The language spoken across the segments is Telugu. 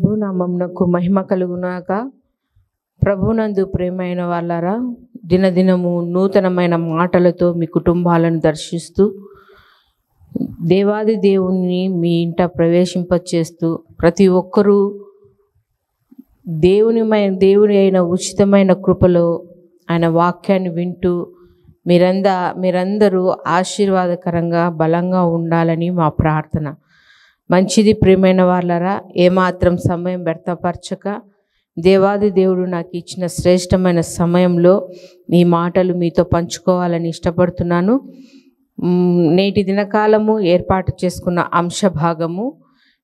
ప్రభు నామమునకు మహిమ కలుగునాక. ప్రభునందు ప్రేమైన వాళ్ళారా, దినదినము నూతనమైన మాటలతో మీ కుటుంబాలను దర్శిస్తూ దేవాది దేవుణ్ణి మీ ఇంట ప్రవేశింపచేస్తూ ప్రతి ఒక్కరూ దేవుని అయిన ఉచితమైన కృపలో ఆయన వాక్యాన్ని వింటూ మీరందరూ ఆశీర్వాదకరంగా బలంగా ఉండాలని మా ప్రార్థన. మంచిది ప్రియమైన వాళ్ళారా, ఏమాత్రం సమయం వ్యర్థపరచక దేవాది దేవుడు నాకు ఇచ్చిన శ్రేష్టమైన సమయంలో ఈ మాటలు మీతో పంచుకోవాలని ఇష్టపడుతున్నాను. నేటి దినకాలము ఏర్పాటు చేసుకున్న అంశ భాగము,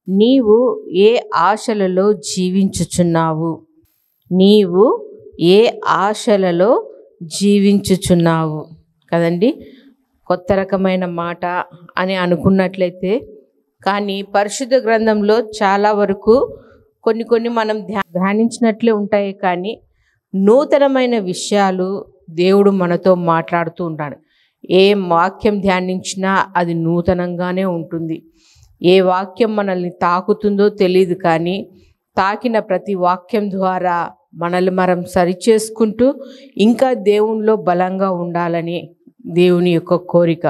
నీవు ఏ ఆశలలో జీవించుచున్నావు? నీవు ఏ ఆశలలో జీవించుచున్నావు కదండి. కొత్త రకమైన మాట అని అనుకున్నట్లయితే, కానీ పరిశుద్ధ గ్రంథంలో చాలా వరకు కొన్ని మనం ధ్యానించినట్లే ఉంటాయి, కానీ నూతనమైన విషయాలు దేవుడు మనతో మాట్లాడుతూ ఉంటాడు. ఏ వాక్యం ధ్యానించినా అది నూతనంగానే ఉంటుంది. ఏ వాక్యం మనల్ని తాకుతుందో తెలియదు, కానీ తాకిన ప్రతి వాక్యం ద్వారా మనల్ని మనం సరిచేసుకుంటూ ఇంకా దేవునిలో బలంగా ఉండాలని దేవుని యొక్క కోరిక.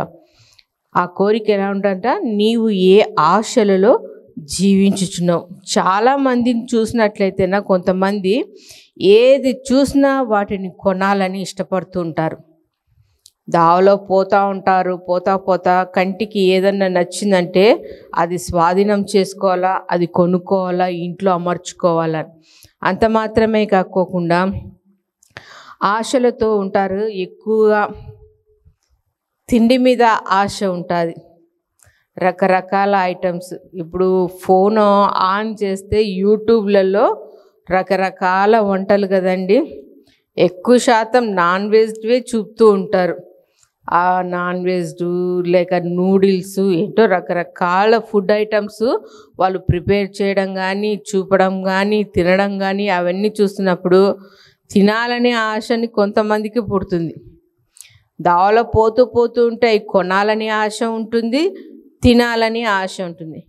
ఆ కోరిక ఎలా ఉంటుందంట, నీవు ఏ ఆశలలో జీవించుచున్నావు. చాలామందిని చూసినట్లయితేనా, కొంతమంది ఏది చూసినా వాటిని కొనాలని ఇష్టపడుతూ ఉంటారు. దావలో పోతూ ఉంటారు. పోతా కంటికి ఏదన్నా నచ్చిందంటే అది స్వాధీనం చేసుకోవాలా, అది కొనుక్కోవాలా, ఇంట్లో అమర్చుకోవాలా. అంత మాత్రమే కాకోకుండా ఆశలతో ఉంటారు. ఎక్కువగా తిండి మీద ఆశ ఉంటుంది. రకరకాల ఐటమ్స్, ఇప్పుడు ఫోన్ ఆన్ చేస్తే యూట్యూబ్లలో రకరకాల వంటలు కదండి. ఎక్కువ శాతం నాన్ వెజ్వే చూపుతూ ఉంటారు. ఆ నాన్ వెజ్ లేక నూడిల్స్, ఏంటో రకరకాల ఫుడ్ ఐటమ్స్ వాళ్ళు ప్రిపేర్ చేయడం కానీ, చూపడం కానీ, తినడం కానీ, అవన్నీ చూస్తున్నప్పుడు తినాలనే ఆశని కొంతమందికి పుడుతుంది. దావలో పోతూ ఉంటే కొనాలని ఆశ ఉంటుంది, తినాలని ఆశ ఉంటుంది.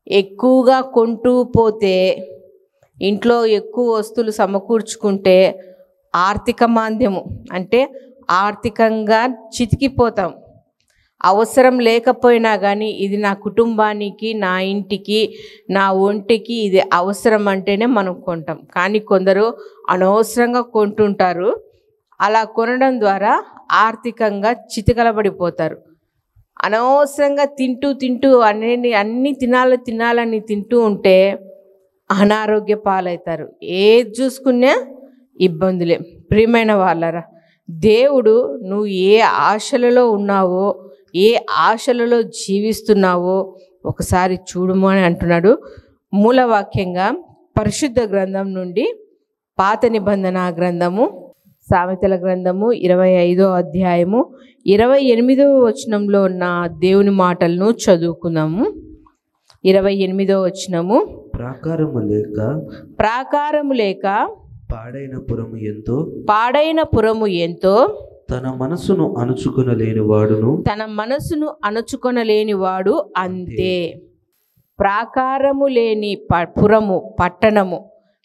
ఎక్కువగా కొంటూ పోతే, ఇంట్లో ఎక్కువ వస్తువులు సమకూర్చుకుంటే ఆర్థిక మాంద్యము, అంటే ఆర్థికంగా చితికిపోతాం. అవసరం లేకపోయినా కానీ ఇది నా కుటుంబానికి, నా ఇంటికి, నా ఒంటికి ఇది అవసరం అంటేనే మనం కొంటాం. కానీ కొందరు అనవసరంగా కొంటుంటారు. అలా కొనడం ద్వారా ఆర్థికంగా చితికలబడిపోతారు. అనవసరంగా తింటూ అన్నీ తినాలని తింటూ ఉంటే అనారోగ్య పాలవుతారు. ఏది చూసుకున్నా ఇబ్బందులే. ప్రియమైన వాళ్ళరా, దేవుడు నువ్వు ఏ ఆశలలో ఉన్నావో, ఏ ఆశలలో జీవిస్తున్నావో ఒకసారి చూడుము అని అంటున్నాడు. మూలవాక్యంగా పరిశుద్ధ గ్రంథం నుండి పాత నిబంధన గ్రంథము, సామెతల గ్రంథము 25వ అధ్యాయము 28వ వచనంలో ఉన్న దేవుని మాటలను చదువుకుందాము. 28వ వచనము, ప్రాకారము లేక పాడైన పురము ఎంతో తన మనసును అణుచుకొనలేని వాడు అంతే. ప్రాకారము లేని పురము, పట్టణము,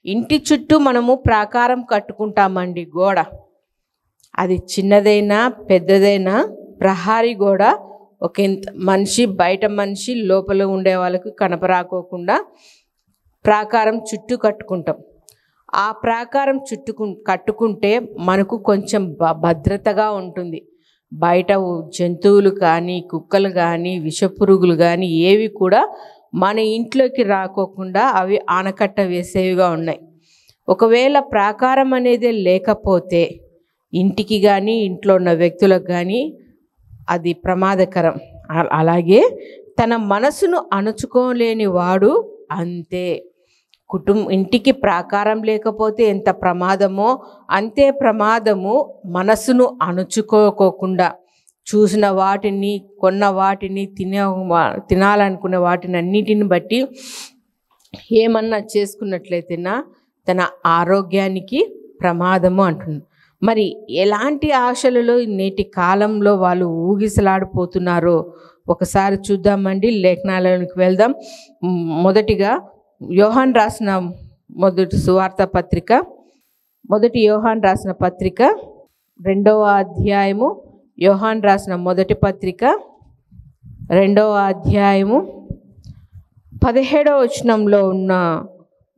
ఇంటి చుట్టూ మనము ప్రాకారం కట్టుకుంటామండి. గోడ అది చిన్నదైనా పెద్దదైనా ప్రహారీ గోడ, ఒక మనిషి బయట మనిషి లోపల ఉండే వాళ్ళకి కనపరాకోకుండా ప్రాకారం చుట్టూ కట్టుకుంటాం. ఆ ప్రాకారం కట్టుకుంటే మనకు కొంచెం భద్రతగా ఉంటుంది. బయట జంతువులు కానీ, కుక్కలు కానీ, విషపురుగులు కానీ ఏవి కూడా మన ఇంట్లోకి రాకోకుండా అవి ఆనకట్ట వేసేవిగా ఉన్నాయి. ఒకవేళ ప్రాకారం అనేది లేకపోతే ఇంటికి కానీ, ఇంట్లో ఉన్న వ్యక్తులకు కానీ అది ప్రమాదకరం. అలాగే తన మనసును అణుచుకోలేని వాడు అంతే. ఇంటికి ప్రాకారం లేకపోతే ఎంత ప్రమాదమో అంతే ప్రమాదము మనసును అణుచుకోకుండా చూసిన వాటిని, కొన్న వాటిని, తినాలనుకున్న వాటిని అన్నిటిని బట్టి ఏమన్నా చేసుకున్నట్లయితేనా తన ఆరోగ్యానికి ప్రమాదము అంటున్నాడు. మరి ఎలాంటి ఆశలలో నేటి కాలంలో వాళ్ళు ఊగిసలాడిపోతున్నారో ఒకసారి చూద్దామండి. లేఖనాలలోకి వెళ్దాం. మొదటిగా యోహాను రాసిన మొదటి సువార్త పత్రిక, మొదటి యోహాన్ రాసిన పత్రిక 2వ అధ్యాయము, యోహాన్ రాసిన మొదటి పత్రిక 2వ అధ్యాయము 17వ వచనంలో ఉన్న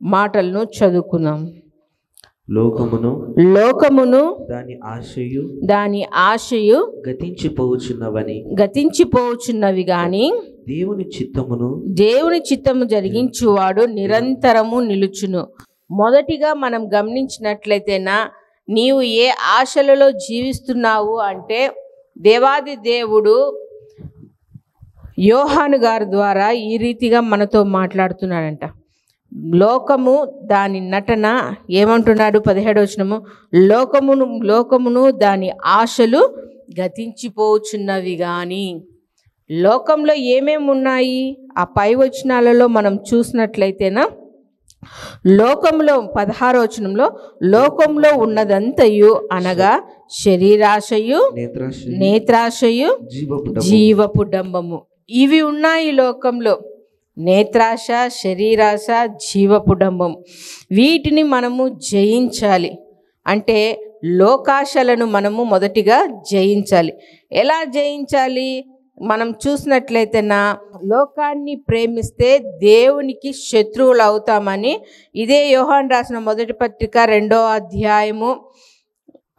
మాటలను చదువుకుందాం. లోకమును దాని ఆశయు గతించిపోవచ్చున్నవి గాని దేవుని చిత్తము జరిగించువాడు నిరంతరము నిలుచును. మొదటిగా మనం గమనించినట్లయితేనా, నీవు ఏ ఆశలలో జీవిస్తున్నావు అంటే దేవాది దేవుడు యోహాను గారి ద్వారా ఈ రీతిగా మనతో మాట్లాడుతున్నాడంట. లోకము దాని నటన ఏమంటున్నాడు? 17వ వచనము, లోకమును దాని ఆశలు గతించిపోచున్నవి కానీ. లోకంలో ఏమేమి ఉన్నాయి? ఆ పై వచనాలలో మనం చూసినట్లయితేనా, లోకంలో 16వ వచనంలో లోకంలో ఉన్నదంతయు అనగా శరీరాశయు, నేత్రాశయు, జీవపు డంబము, ఇవి ఉన్నాయి లోకంలో. నేత్రాశ, శరీరాశ, జీవపు డంబం, వీటిని మనము జయించాలి. అంటే లోకాశలను మనము మొదటిగా జయించాలి. ఎలా జయించాలి? మనం చూసినట్లయితేనా, లోకాన్ని ప్రేమిస్తే దేవునికి శత్రువులు అవుతామని ఇదే యోహాను రాసిన మొదటి పత్రిక 2వ అధ్యాయము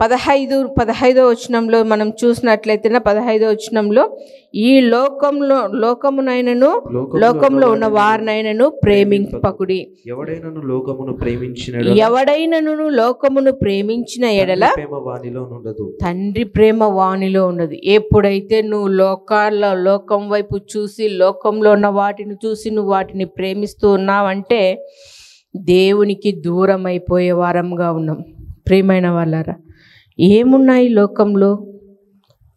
15వ వచనంలో మనం చూసినట్లయితే 15వ వచనంలో, ఈ లోకమునైనను లోకంలో ఉన్న వారినైనను ప్రేమింపకుడి. ఎవడైనను లోకమును ప్రేమించిన ఎడల తండ్రి ప్రేమ వానిలో ఉండదు. ఎప్పుడైతే నువ్వు లోకం వైపు చూసి, లోకంలో ఉన్న వాటిని చూసి నువ్వు వాటిని ప్రేమిస్తూ ఉన్నావంటే దేవునికి దూరం అయిపోయే వారంగా ఉన్నాం. ప్రియమైన వాళ్ళారా, ఏమున్నాయి లోకంలో?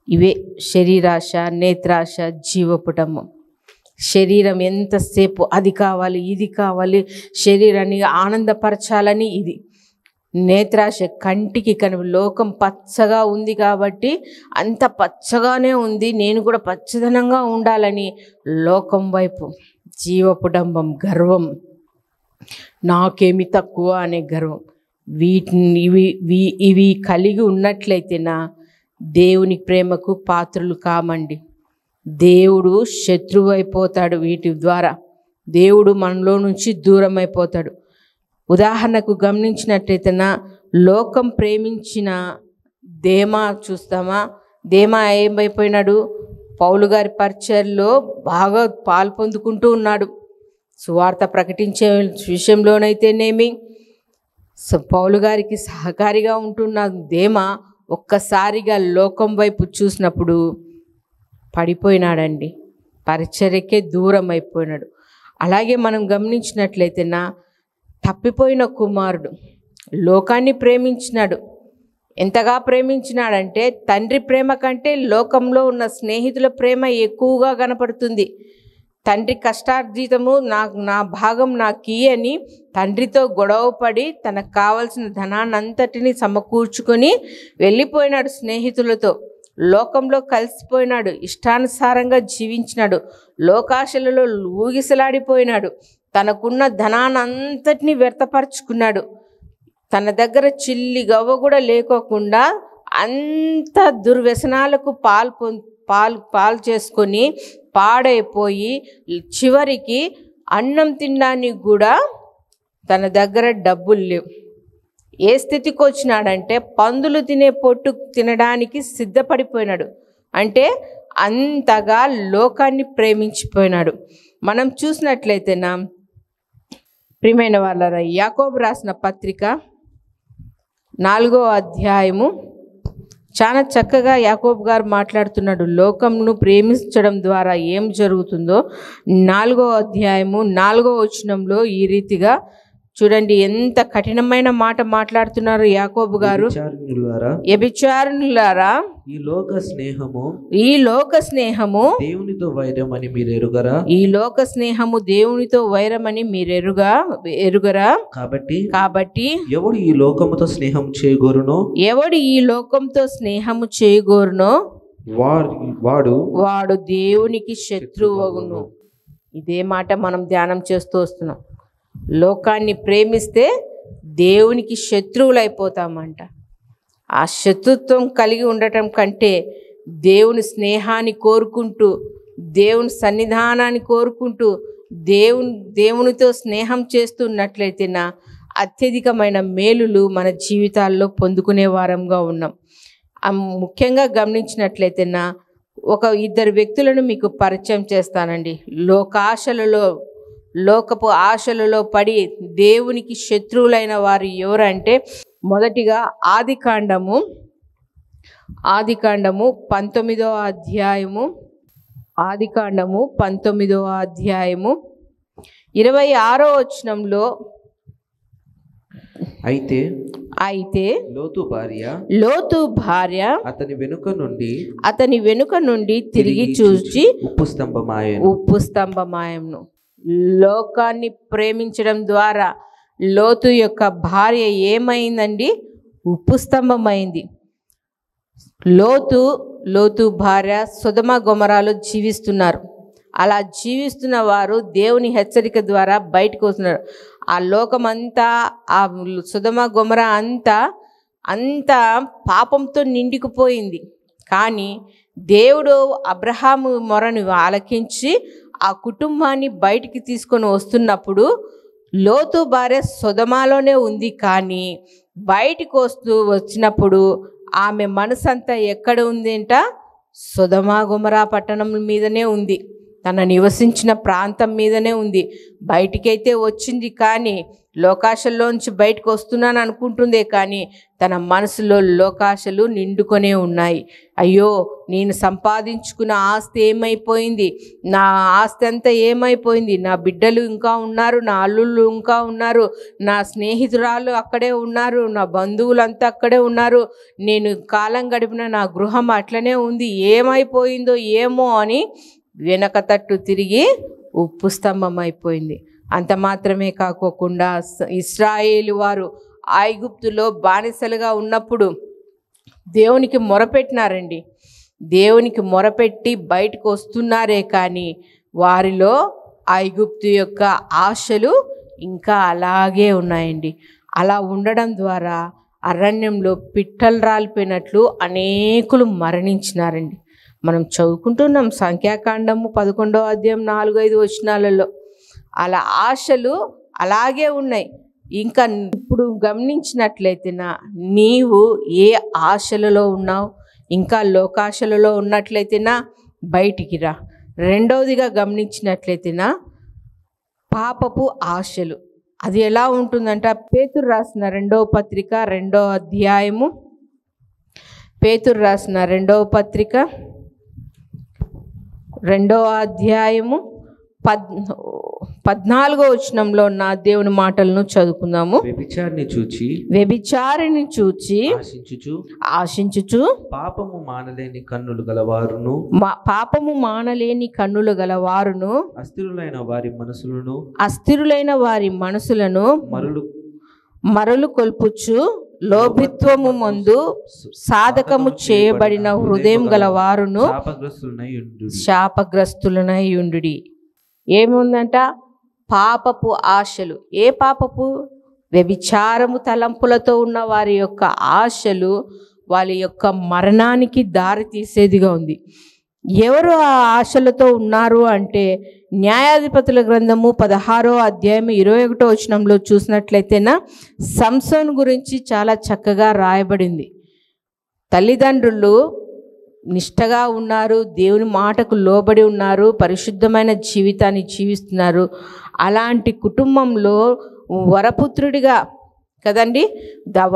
ఇవే శరీరాశ, నేత్రాశ, జీవపుటము. శరీరం ఎంతసేపు అది కావాలి, ఇది కావాలి, శరీరాన్ని ఆనందపరచాలని ఇది. నేత్రాశ కంటికి లోకం పచ్చగా ఉంది కాబట్టి అంత పచ్చగానే ఉంది, నేను కూడా పచ్చదనంగా ఉండాలని లోకం వైపు. జీవపుడంబం, గర్వం, నాకేమి తక్కువ అనే గర్వం. ఇవి కలిగి ఉన్నట్లయితేనా దేవుని ప్రేమకు పాత్రలు కామండి. దేవుడు శత్రువు అయిపోతాడు. వీటి ద్వారా దేవుడు మనలో నుంచి దూరం అయిపోతాడు. ఉదాహరణకు గమనించినట్లయితేనా, లోకం ప్రేమించిన దేమా చూస్తామా? దేమా ఏమైపోయినాడు? పౌలు గారి పరిచర్లో బాగా పాలు పొందుకుంటూ ఉన్నాడు. సువార్త ప్రకటించే విషయంలోనైతేనేమి, పౌలు గారికి సహకారిగా ఉంటున్న దేమా ఒక్కసారిగా లోకం వైపు చూసినప్పుడు పడిపోయినాడండి. పరిచర్యకే దూరం అయిపోయినాడు. అలాగే మనం గమనించినట్లయితేనా, తప్పిపోయిన కుమారుడు లోకాన్ని ప్రేమించినాడు. ఎంతగా ప్రేమించినాడంటే తండ్రి ప్రేమ కంటే లోకంలో ఉన్న స్నేహితుల ప్రేమ ఎక్కువగా కనపడుతుంది. తండ్రి కష్టార్జితము నా భాగం నాకు అని తండ్రితో గొడవపడి తనకు కావలసిన ధనాన్ని అంతటిని సమకూర్చుకొని వెళ్ళిపోయినాడు. స్నేహితులతో లోకంలో కలిసిపోయినాడు. ఇష్టానుసారంగా జీవించినాడు. లోకాశలలో ఊగిసలాడిపోయినాడు. తనకున్న ధనాన్ని అంతటినీ వ్యర్థపరుచుకున్నాడు. తన దగ్గర చిల్లి గవ్వ కూడా లేకోకుండా అంత దుర్వ్యసనాలకు పాలు చేసుకొని పాడైపోయి చివరికి అన్నం తినడానికి కూడా తన దగ్గర డబ్బులు లేవు. ఏ స్థితికి వచ్చినాడంటే పందులు తినే పొట్టు తినడానికి సిద్ధపడిపోయినాడు. అంటే అంతగా లోకాన్ని ప్రేమించిపోయినాడు. మనం చూసినట్లయితేనా, ప్రియమైన వాళ్ళారా, యాకోబు రాసిన పత్రిక 4వ అధ్యాయము చాలా చక్కగా యాకోబు గారు మాట్లాడుతున్నాడు. లోకంను ప్రేమించడం ద్వారా ఏం జరుగుతుందో 4వ అధ్యాయము 4వ వచనంలో ఈ రీతిగా చూడండి, ఎంత కఠినమైన మాట మాట్లాడుతున్నారు యాకోబు గారు. వ్యభిచారులారా, ఈ లోక స్నేహము దేవునితో వైరమని మీరు ఎరుగరా? ఈ లోక స్నేహము దేవునితో వైరమని మీరు ఎరుగరా? కాబట్టి ఎవడు ఈ లోకముతో స్నేహం చేయగోరునో వాడు దేవునికి శత్రువగును. ఇదే మాట మనం ధ్యానం చేస్తూ వస్తున్నాం. లోకాన్ని ప్రేమిస్తే దేవునికి శత్రువులైపోతామంట. ఆ శత్రుత్వం కలిగి ఉండటం కంటే దేవుని స్నేహాన్ని కోరుకుంటూ, దేవుని సన్నిధానాన్ని కోరుకుంటూ, దేవునితో స్నేహం చేస్తున్నట్లయితేనా అత్యధికమైన మేలులు మన జీవితాల్లో పొందుకునే వారంగా ఉన్నాం. ముఖ్యంగా గమనించినట్లయితేనా ఇద్దరు వ్యక్తులను మీకు పరిచయం చేస్తానండి. లోకపు ఆశలలో పడి దేవునికి శత్రువులైన వారు ఎవరంటే, మొదటిగా ఆదికాండము 19వ అధ్యాయము 26వ వచనంలో, అయితే లోతు భార్య అతని వెనుక నుండి తిరిగి చూచి ఉప్పు స్తంభమాయను. లోకాన్ని ప్రేమించడం ద్వారా లోతు యొక్క భార్య ఏమైందండి? ఉప్పు స్తంభమైంది. లోతు భార్య సొదొమ గొమొరాలో జీవిస్తున్నారు. అలా జీవిస్తున్న వారు దేవుని హెచ్చరిక ద్వారా బయటకు వస్తున్నారు. ఆ లోకమంతా, ఆ సొదొమ గొమొర అంతా పాపంతో నిండుకుపోయింది. కానీ దేవుడు అబ్రహాము మొరను ఆలకించి ఆ కుటుంబాన్ని బయటికి తీసుకొని వస్తున్నప్పుడు లోతు భార్య సొదొమలోనే ఉంది. కానీ బయటికి వచ్చినప్పుడు ఆమె మనసంతా ఎక్కడ ఉందేంట? సొదొమ గొమొర పట్టణం మీదనే ఉంది. తన నివసించిన ప్రాంతం మీదనే ఉంది. బయటికైతే వచ్చింది, కానీ లోకాశల్లోంచి బయటకు వస్తున్నాను అనుకుంటుందే, కానీ తన మనసులో లోకాశలు నిండుకొనే ఉన్నాయి. అయ్యో, నేను సంపాదించుకున్న ఆస్తి ఏమైపోయింది? నా ఆస్తి అంతా ఏమైపోయింది? నా బిడ్డలు ఇంకా ఉన్నారు, నా అల్లుళ్ళు ఇంకా ఉన్నారు, నా స్నేహితురాలు అక్కడే ఉన్నారు, నా బంధువులంతా అక్కడే ఉన్నారు, నేను కాలం గడిపిన నా గృహం అట్లనే ఉంది, ఏమైపోయిందో ఏమో అని వెనక తట్టు తిరిగి ఉప్పు స్తంభం అయిపోయింది. అంత మాత్రమే కాకోకుండా ఇశ్రాయేలు వారు ఐగుప్తులో బానిసలుగా ఉన్నప్పుడు దేవునికి మొరపెట్టినారండి. దేవునికి మొరపెట్టి బయటకు వస్తున్నారే, కానీ వారిలో ఐగుప్తు యొక్క ఆశలు ఇంకా అలాగే ఉన్నాయండి. అలా ఉండడం ద్వారా అరణ్యంలో పిట్టలు రాలిపోయినట్లు అనేకులు మరణించినారండి. మనం చదువుకుంటున్నాం సంఖ్యాకాండము 11వ అధ్యాయం 4-5 వచనాలలో. అలా ఆశలు అలాగే ఉన్నాయి. ఇంకా ఇప్పుడు గమనించినట్లయితే నీవు ఏ ఆశలలో ఉన్నావు? ఇంకా లోకాశలలో ఉన్నట్లయితేనా బయటికి రా. రెండవదిగా గమనించినట్లయితేనా పాపపు ఆశలు. అది ఎలా ఉంటుందంట? పేతురు రాసిన 2వ పత్రిక 2వ అధ్యాయము, పేతురు రాసిన 2వ పత్రిక 2వ అధ్యాయము 14వ వచనంలో ఉన్న దేవుని మాటలను చదువుకుందాము. వ్యభిచారిని చూచి ఆశించుచు పాపము మానలేని కన్నులు గలవారును అస్థిరులైన వారి మనసులను మరలు కొల్పుచు లోభిత్వము మందు సాధకము చేయబడిన హృదయం గలవారును శాపగ్రస్తులనై యుండుడి. ఏముందంట? పాపపు ఆశలు. ఏ పాపపు? వ్యభిచారము తలంపులతో ఉన్న వారి యొక్క ఆశలు వాళ్ళ యొక్క మరణానికి దారి తీసేదిగా ఉంది. ఎవరు ఆ ఆశలతో ఉన్నారు అంటే, న్యాయాధిపతుల గ్రంథము 16వ అధ్యాయం 21వ వచనంలో చూసినట్లయితేనా సంసోను గురించి చాలా చక్కగా రాయబడింది. తల్లిదండ్రులు నిష్టగా ఉన్నారు, దేవుని మాటకు లోబడి ఉన్నారు, పరిశుద్ధమైన జీవితాన్ని జీవిస్తున్నారు. అలాంటి కుటుంబంలో వరపుత్రుడిగా కదండి,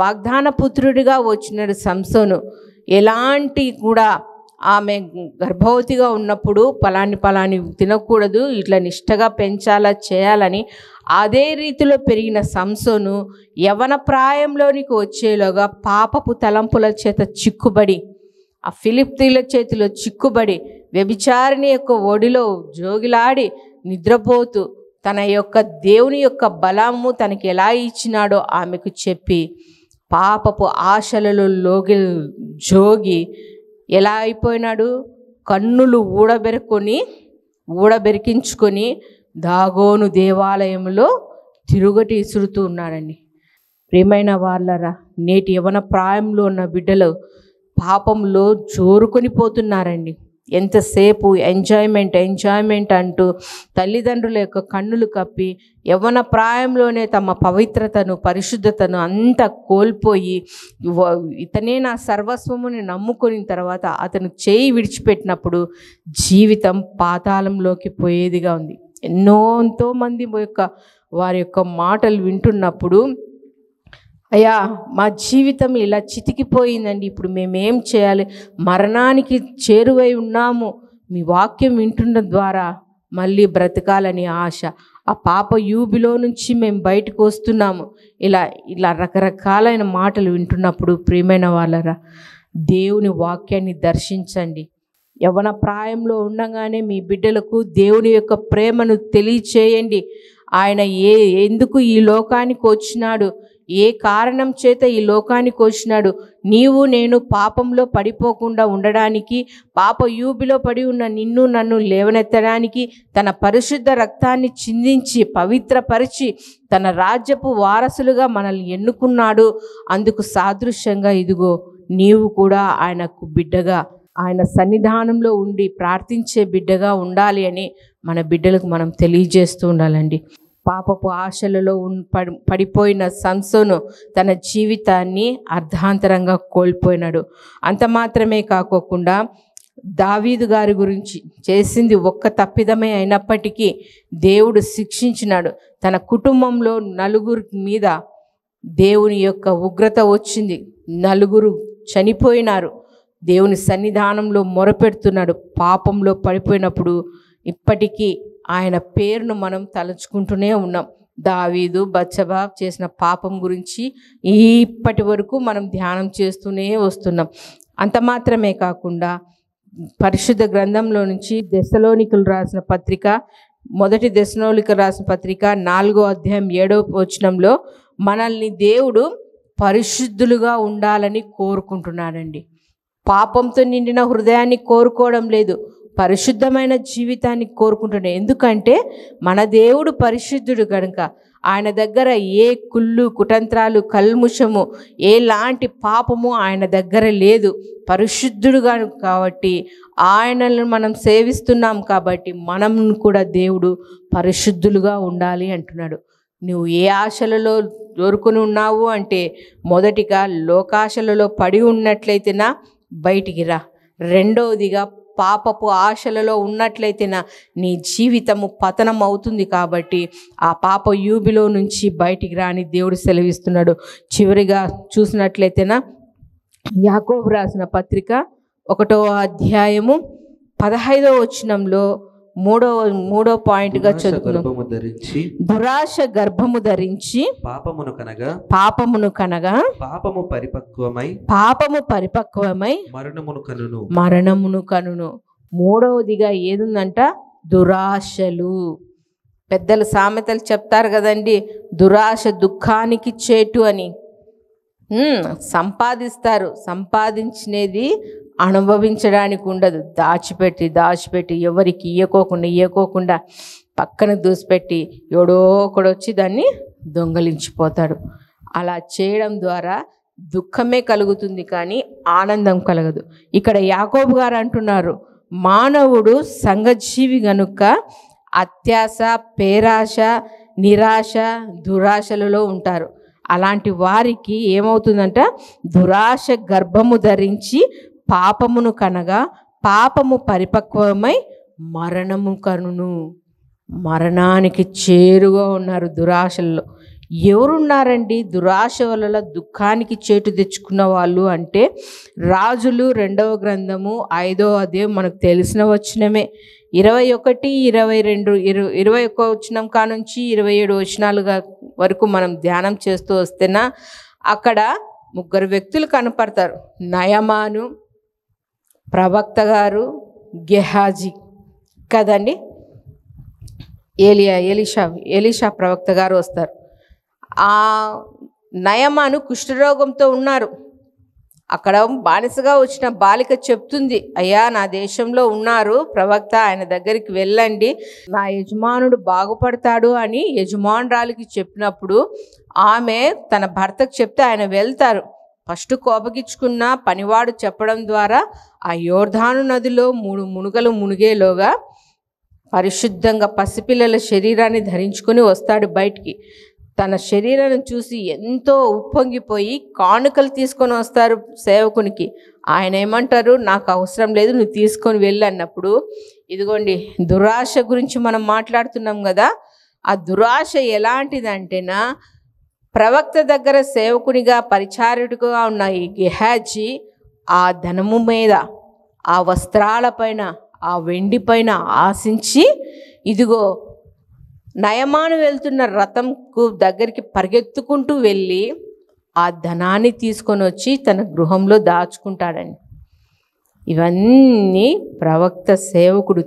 వాగ్దాన పుత్రుడిగా వచ్చినాడు సంసోను. ఎలాంటి కూడా ఆమె గర్భవతిగా ఉన్నప్పుడు పలాని తినకూడదు, ఇట్లా నిష్టగా పెంచాలా చేయాలని అదే రీతిలో పెరిగిన సంసోను యవన ప్రాయంలోనికి వచ్చేలోగా పాపపు తలంపుల చేత చిక్కుబడి, ఆ ఫిలిప్తీల చేతిలో చిక్కుబడి, వ్యభిచారిణి యొక్క ఒడిలో జోగిలాడి నిద్రపోతూ తన యొక్క దేవుని యొక్క బలము తనకి ఎలా ఇచ్చినాడో ఆమెకు చెప్పి పాపపు ఆశలలో జోగి ఎలా అయిపోయినాడు? కన్నులు ఊడబెరికించుకొని దాగోను దేవాలయంలో తిరుగటి ఇసురుతూ ఉన్నాడండి. ప్రియమైన వాళ్ళరా, నేటి యవన ప్రాయంలో ఉన్న బిడ్డలు పాపంలో జోరుకొని పోతున్నారండి. ఎంతసేపు ఎంజాయ్మెంట్ అంటూ తల్లిదండ్రుల యొక్క కన్నులు కప్పి యవ్వన ప్రాయంలోనే తమ పవిత్రతను పరిశుద్ధతను అంతా కోల్పోయి ఇతనే నా సర్వస్వముని నమ్ముకొని తర్వాత అతను చేయి విడిచిపెట్టినప్పుడు జీవితం పాతాళంలోకి పోయేదిగా ఉంది. ఎంతో మంది వారి యొక్క మాటలు వింటున్నప్పుడు, అయ్యా మా జీవితం ఇలా చితికిపోయిందండి, ఇప్పుడు మేమేం చేయాలి, మరణానికి చేరువై ఉన్నాము, మీ వాక్యం వింటున్న ద్వారా మళ్ళీ బ్రతకాలని ఆశ, ఆ పాప యూబిలో నుంచి మేము బయటకు వస్తున్నాము, ఇలా రకరకాలైన మాటలు వింటున్నప్పుడు ప్రియమైన వాళ్ళరా, దేవుని వాక్యాన్ని దర్శించండి. యవ్వన ప్రాయంలో ఉండగానే మీ బిడ్డలకు దేవుని యొక్క ప్రేమను తెలియచేయండి. ఆయన ఎందుకు ఈ లోకానికి వచ్చినాడు, ఏ కారణం చేత ఈ లోకానికి వచ్చినాడు, నీవు నేను పాపంలో పడిపోకుండా ఉండడానికి, పాప యూబిలో పడి ఉన్న నిన్ను నన్ను లేవనెత్తడానికి, తన పరిశుద్ధ రక్తాన్ని చిందించి పవిత్రపరిచి తన రాజ్యపు వారసులుగా మనల్ని ఎన్నుకున్నాడు. అందుకు సాదృశ్యంగా ఇదిగో నీవు కూడా ఆయనకు బిడ్డగా, ఆయన సన్నిధానంలో ఉండి ప్రార్థించే బిడ్డగా ఉండాలి అని మన బిడ్డలకు మనం తెలియజేస్తూ ఉండాలండి. పాపపు ఆశలలో పడిపోయిన సంసోను తన జీవితాన్ని అర్ధాంతరంగా కోల్పోయినాడు. అంత మాత్రమే కాకోకుండా దావీదు గారి గురించి చేసింది ఒక్క తప్పిదమే అయినప్పటికీ దేవుడు శిక్షించినాడు. తన కుటుంబంలో నలుగురి మీద దేవుని యొక్క ఉగ్రత వచ్చింది, నలుగురు చనిపోయినారు. దేవుని సన్నిధానంలో మొరపెడుతున్నాడు. పాపంలో పడిపోయినప్పుడు ఇప్పటికీ ఆయన పేరును మనం తలుచుకుంటూనే ఉన్నాం. దావీదు బత్షెబా చేసిన పాపం గురించి ఇప్పటి వరకు మనం ధ్యానం చేస్తూనే వస్తున్నాం. అంత మాత్రమే కాకుండా పరిశుద్ధ గ్రంథంలో నుంచి దెస్సలోనికలు రాసిన పత్రిక, మొదటి దెస్సలోనికలు రాసిన పత్రిక 4వ అధ్యాయం 7వ వచనంలో మనల్ని దేవుడు పరిశుద్ధులుగా ఉండాలని కోరుకుంటున్నాడండి. పాపంతో నిండిన హృదయాన్ని కోరుకోవడం లేదు, పరిశుద్ధమైన జీవితాన్ని కోరుకుంటున్నాడు. ఎందుకంటే మన దేవుడు పరిశుద్ధుడు కనుక ఆయన దగ్గర ఏ కుళ్ళు కుతంత్రాలు కల్ముషము ఎలాంటి పాపము ఆయన దగ్గర లేదు. పరిశుద్ధుడుగా కాబట్టి ఆయనను మనం సేవిస్తున్నాం కాబట్టి మనం కూడా దేవుడు పరిశుద్ధులుగా ఉండాలి అంటున్నాడు. నువ్వు ఏ ఆశలలో దొరుకుని ఉన్నావు అంటే, మొదటిగా లోకాశలలో పడి ఉన్నట్లయితేనా బయటికి రా. రెండవదిగా పాపపు ఆశలలో ఉన్నట్లయితేనా నీ జీవితము పతనం అవుతుంది. కాబట్టి ఆ పాప యూబిలో నుంచి బయటికి రాని దేవుడు సెలవిస్తున్నాడు. చివరిగా చూసినట్లయితేనా యాకోబు రాసిన పత్రిక 1వ అధ్యాయము 15వ వచనంలో మూడో పాయింట్గా చదువుకున్నాం. దురాశ గర్భము ధరించి పాపమును కనగా పాపము పరిపక్వమై మరణమును కనును. మూడవదిగా ఏదుందంట? దురాశలు. పెద్దలు సామెతలు చెప్తారు కదండి, దురాశ దుఃఖానికి చేటు అని. సంపాదిస్తారు, సంపాదించినది అనుభవించడానికి ఉండదు. దాచిపెట్టి ఎవరికి ఇయ్యకోకుండా పక్కన దూసిపెట్టి ఎవడో ఒకడొచ్చి దాన్ని దొంగలించిపోతాడు. అలా చేయడం ద్వారా దుఃఖమే కలుగుతుంది కానీ ఆనందం కలగదు. ఇక్కడ యాకోబు గారు అంటున్నారు, మానవుడు సంఘజీవి గనుక అత్యాశ, పేరాశ, నిరాశ, దురాశలలో ఉంటారు. అలాంటి వారికి ఏమవుతుందంట? దురాశ గర్భము ధరించి పాపమును కనగా పాపము పరిపక్వమై మరణము కనును. మరణానికి చేరుగా ఉన్నారు దురాశల్లో. ఎవరున్నారండి దురాశ వల్ల దుఃఖానికి చేటు తెచ్చుకున్న వాళ్ళు అంటే, రాజులు 2వ గ్రంథము 5వ అధ్యాయం మనకు తెలిసిన వచనమే. 21, 22, 21 వచనం కానుంచి 27 వచనాలు వరకు మనం ధ్యానం చేస్తూ వస్తేనా అక్కడ 3 వ్యక్తులు కనపడతారు. నయమాను, ప్రవక్త గెహాజీ కదండి. ఎలీషా ప్రవక్త గారు వస్తారు. ఆ నయమాను కుష్ఠరోగంతో ఉన్నారు. అక్కడ బానిసగా వచ్చిన బాలిక చెప్తుంది, అయ్యా నా దేశంలో ఉన్నారు ప్రవక్త, ఆయన దగ్గరికి వెళ్ళండి, నా యజమానుడు బాగుపడతాడు అని యజమానురాలికి చెప్పినప్పుడు ఆమె తన భర్తకు చెప్తే ఆయన వెళ్తారు. ఫస్ట్ కోపగించుకున్న పనివాడు చెప్పడం ద్వారా ఆ యోర్దాను నదిలో 3 మునుగలు మునిగేలోగా పరిశుద్ధంగా పసిపిల్లల శరీరాన్ని ధరించుకొని వస్తాడు బయటికి. తన శరీరాన్ని చూసి ఎంతో ఉప్పొంగిపోయి కానుకలు తీసుకొని వస్తారు సేవకునికి. ఆయన ఏమంటారు, నాకు అవసరం లేదు, నువ్వు తీసుకొని వెళ్ళు అన్నప్పుడు, ఇదిగోండి దురాశ గురించి మనం మాట్లాడుతున్నాం కదా, ఆ దురాశ ఎలాంటిదంటేనా, ప్రవక్త దగ్గర సేవకునిగా పరిచారకుడిగా ఉన్న ఈ గెహాజీ ఆ ధనము మీద, ఆ వస్త్రాలపైన, ఆ వెండి పైన ఆశించి, ఇదిగో నయమాను వెళ్తున్న రథంకు దగ్గరికి పరిగెత్తుకుంటూ వెళ్ళి ఆ ధనాన్ని తీసుకొని వచ్చి తన గృహంలో దాచుకుంటాడండి. ఇవన్నీ ప్రవక్త సేవకుడు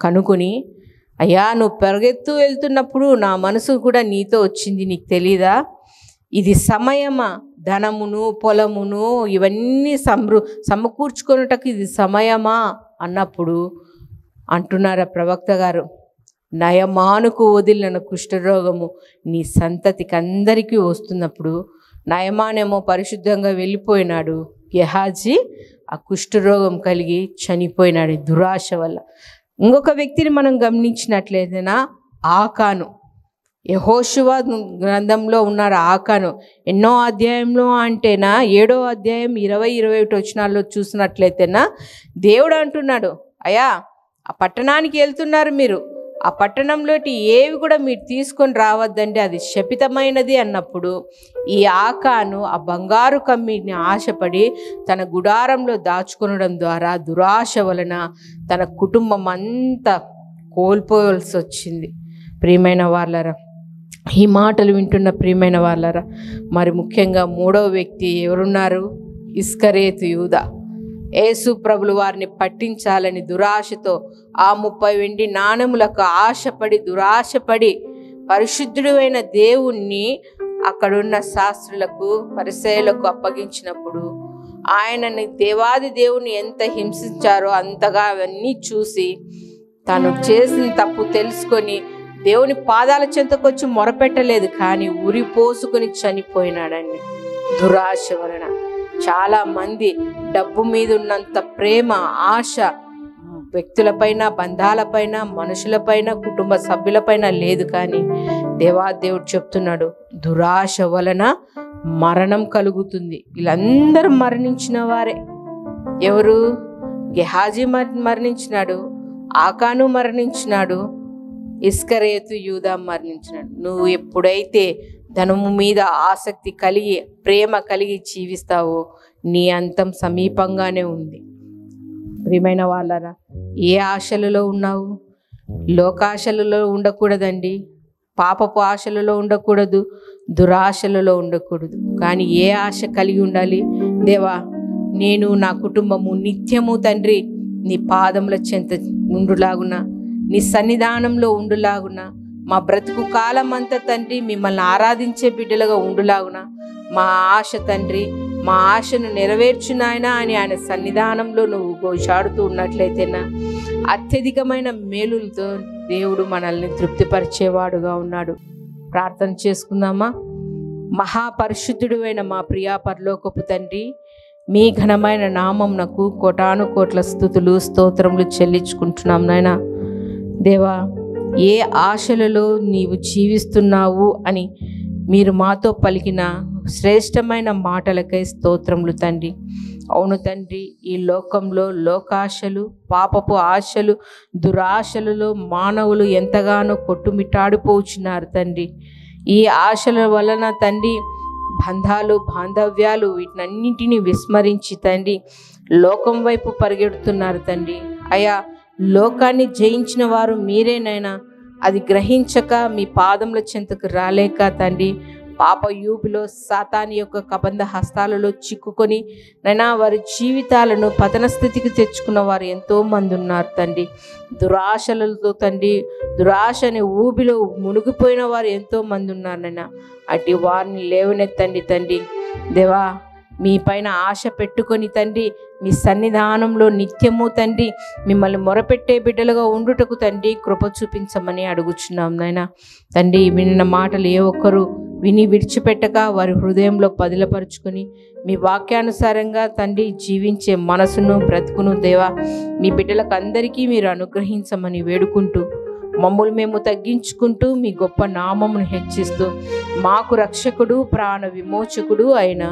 కనుకొని, అయ్యా నువ్వు పరిగెత్తు వెళ్తున్నప్పుడు నా మనసు కూడా నీతో వచ్చింది, నీకు తెలీదా? ఇది సమయమా? ధనమును పొలమును ఇవన్నీ సమకూర్చుకొనుటకు ఇది సమయమా అన్నప్పుడు అంటున్నారా ప్రవక్త గారు, నయమానుకు వదిలిన కుష్ఠరోగము నీ సంతతికి అందరికీ వస్తున్నప్పుడు, నయమానేమో పరిశుద్ధంగా వెళ్ళిపోయినాడు, గెహాజీ ఆ కుష్ఠరోగం కలిగి చనిపోయినాడు దురాశ వల్ల. ఇంకొక వ్యక్తిని మనం గమనించినట్లయితేనా, ఆకాను. యెహోషువ గ్రంథంలో ఉన్నారు ఆకాను. ఎన్నో అధ్యాయంలో అంటేనా 7వ అధ్యాయం 20-21 వచనాల్లో చూసినట్లయితేనా దేవుడు అంటున్నాడు, అయ్యా ఆ పట్టణానికి వెళ్తున్నారు మీరు, ఆ పట్టణంలోటి ఏవి కూడా మీరు తీసుకొని రావద్దండి, అది శపితమైనది అన్నప్పుడు ఈ ఆకాను ఆ బంగారు కమ్మిని ఆశపడి తన గుడారంలో దాచుకొనడం ద్వారా దురాశ వలన తన కుటుంబం అంతా కోల్పోవలసి వచ్చింది. ప్రియమైన వాళ్ళరా, ఈ మాటలు వింటున్న ప్రియమైన వాళ్ళరా, మరి ముఖ్యంగా 3వ వ్యక్తి ఎవరున్నారు? ఇస్కరేతు యూదా. యేసు ప్రభులు వారిని పట్టించాలని దురాశతో ఆ 30 వెండి నాణెములకు ఆశపడి దురాశపడి పరిశుద్ధుడు అయిన దేవుణ్ణి అక్కడున్న శాస్త్రులకు పరిసయ్యులకు అప్పగించినప్పుడు ఆయనని దేవాది దేవుని ఎంత హింసించారో అంతగా అవన్నీ చూసి తను చేసిన తప్పు తెలుసుకొని దేవుని పాదాల చెంతకొచ్చి మొరపెట్టలేదు, కానీ ఉరి పోసుకొని చనిపోయినాడండి దురాశ వలన. చాలా మంది డబ్బు మీద ఉన్నంత ప్రేమ ఆశ వ్యక్తులపైన, బంధాలపైన, మనుషులపైన, కుటుంబ సభ్యులపైన లేదు. కానీ దేవాదేవుడు చెప్తున్నాడు, దురాశ వలన మరణం కలుగుతుంది. వీళ్ళందరూ మరణించిన వారే. ఎవరు? గెహాజీ మరణించినాడు, ఆకాను మరణించినాడు, ఇస్కరేతు యూదా మరణించినాడు. నువ్వు ఎప్పుడైతే ధనము మీద ఆసక్తి కలిగి ప్రేమ కలిగి జీవిస్తావో నీ అంతం సమీపంగానే ఉంది. ప్రియమైన వాళ్ళరా, ఏ ఆశలలో ఉన్నావు? లోకాశలలో ఉండకూడదండి, పాపపు ఆశలలో ఉండకూడదు, దురాశలలో ఉండకూడదు. కానీ ఏ ఆశ కలిగి ఉండాలి? దేవా, నేను నా కుటుంబము నిత్యము తండ్రి నీ పాదముల చెంత ఉండులాగున, నీ సన్నిధానంలో ఉండులాగున, మా బ్రతుకు కాలం అంతా తండ్రి మిమ్మల్ని ఆరాధించే బిడ్డలుగా ఉండులాగున మా ఆశ తండ్రి, మా ఆశను నెరవేర్చు నాయనా అని ఆయన సన్నిధానంలో నువ్వు గోచాడుతూ ఉన్నట్లయితేనా అత్యధికమైన మేలులతో దేవుడు మనల్ని తృప్తిపరిచేవాడుగా ఉన్నాడు. ప్రార్థన చేసుకుందామా? మహాపరిశుద్ధుడు అయిన మా ప్రియా పరలోకపు తండ్రి, మీ ఘనమైన నామమునకు కోటాను కోట్ల స్తుతులు స్తోత్రములు చెల్లించుకుంటున్నాం నాయనా. దేవా, ఏ ఆశలలో నీవు జీవిస్తున్నావు అని మీరు మాతో పలికిన శ్రేష్టమైన మాటలకై స్తోత్రములు తండ్రి. అవును తండ్రి, ఈ లోకంలో లోకాశలు, పాపపు ఆశలు, దురాశలలో మానవులు ఎంతగానో కొట్టుమిట్టాడిపోచున్నారు తండ్రి. ఈ ఆశల వలన తండ్రి బంధాలు, బాంధవ్యాలు వీటినన్నింటినీ విస్మరించి తండ్రి లోకం వైపు పరిగెడుతున్నారు తండ్రి. అయా, లోకాన్ని జయించిన వారు మీరేనైనా, అది గ్రహించక మీ పాదముల చెంతకు రాలేక తండ్రి పాప యూబులో సాతాని యొక్క కబంధ హస్తాలలో చిక్కుకొని నైనా వారి జీవితాలను పతన స్థితికి తెచ్చుకున్న వారు ఎంతోమంది ఉన్నారు తండ్రి. దురాశలతో తండ్రి, దురాశ అనే ఊబిలో మునిగిపోయిన వారు ఎంతోమంది ఉన్నారు నైనా. అటు వారిని లేవనెత్తండి తండ్రి. దేవా, మీ పైన ఆశ పెట్టుకొని తండ్రి మీ సన్నిధానంలో నిత్యము తండ్రి మిమ్మల్ని మొరపెట్టే బిడ్డలుగా ఉండుటకు తండ్రి కృప చూపించమని అడుగుచున్నాం నాయన. తండ్రి విన్న మాటలు ఏ ఒక్కరు విని విడిచిపెట్టక వారి హృదయంలో పదిలపరుచుకొని మీ వాక్యానుసారంగా తండ్రి జీవించే మనసును బ్రతుకును దేవా మీ బిడ్డలకు అందరికీ మీరు అనుగ్రహించమని వేడుకుంటూ మమ్మల్ని మేము తగ్గించుకుంటూ మీ గొప్ప నామమును హెచ్చిస్తూ మాకు రక్షకుడు ప్రాణ విమోచకుడు అయిన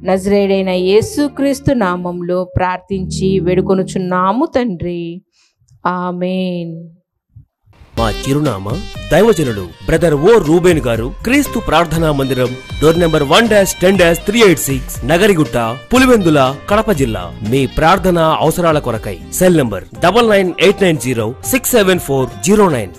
నజరేయుడైన యేసుక్రీస్తు నామంలో ప్రార్థించి వేడుకొనుచున్నాము తండ్రి. ఆమేన్. మా చిరునామా దైవజనుడు బ్రదర్ ఓ రూబేన్ గారు, క్రీస్తు ప్రార్థనా మందిరం, డోర్ నెంబర్ 1-10-386, నగరిగుట్ట, పులివెందుల, కడప జిల్లా. మీ ప్రార్థనా అవసరాల కొరకై సెల్ నంబర్ 9989067409.